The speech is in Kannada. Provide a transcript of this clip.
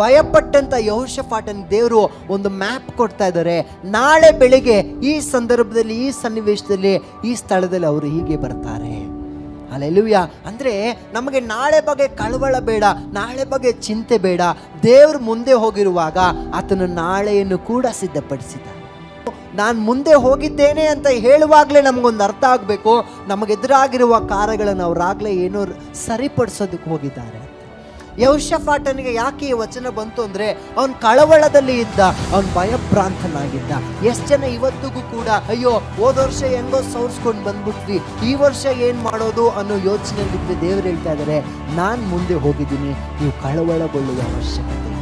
ಭಯಪಟ್ಟಂತ ಯೆಹೋಷಾಫಾಟನ ದೇವರು ಒಂದು ಮ್ಯಾಪ್ ಕೊಡ್ತಾ ಇದ್ದಾರೆ. ನಾಳೆ ಬೆಳಿಗ್ಗೆ ಈ ಸಂದರ್ಭದಲ್ಲಿ, ಈ ಸನ್ನಿವೇಶದಲ್ಲಿ, ಈ ಸ್ಥಳದಲ್ಲಿ ಅವರು ಹೀಗೆ ಬರ್ತಾರೆ. ಹಲ್ಲೆಲೂಯಾ. ಅಂದರೆ ನಮಗೆ ನಾಳೆ ಬಗ್ಗೆ ಕಳವಳ ಬೇಡ, ನಾಳೆ ಬಗ್ಗೆ ಚಿಂತೆ ಬೇಡ. ದೇವ್ರು ಮುಂದೆ ಹೋಗಿರುವಾಗ ಆತನು ನಾಳೆಯನ್ನು ಕೂಡ ಸಿದ್ಧಪಡಿಸಿದ. ನಾನು ಮುಂದೆ ಹೋಗಿದ್ದೇನೆ ಅಂತ ಹೇಳುವಾಗಲೇ ನಮಗೊಂದು ಅರ್ಥ ಆಗಬೇಕು, ನಮಗೆದುರಾಗಿರುವ ಕಾರ್ಯಗಳನ್ನು ಅವರಾಗಲೇ ಏನೋ ಸರಿಪಡಿಸೋದಕ್ಕೆ ಹೋಗಿದ್ದಾರೆ. ಯೆಹೋಷಾಫಾಟನಿಗೆ ಯಾಕೆ ಈ ವಚನ ಬಂತು ಅಂದರೆ ಅವನು ಕಳವಳದಲ್ಲಿ ಇದ್ದ, ಅವನು ಭಯಭ್ರಾಂತನಾಗಿದ್ದ. ಎಷ್ಟು ಜನ ಇವತ್ತಿಗೂ ಕೂಡ ಅಯ್ಯೋ ಹೋದ ವರ್ಷ ಹೆಂಗೋ ಸವರ್ಸ್ಕೊಂಡು ಬಂದ್ಬಿಟ್ವಿ, ಈ ವರ್ಷ ಏನು ಮಾಡೋದು ಅನ್ನೋ ಯೋಚನೆಯಲ್ಲಿದ್ದರೆ ದೇವರು ಹೇಳ್ತಾ ಇದ್ದಾರೆ, ನಾನು ಮುಂದೆ ಹೋಗಿದ್ದೀನಿ, ನೀವು ಕಳವಳಗೊಳ್ಳುವ ಅವಶ್ಯಕತೆ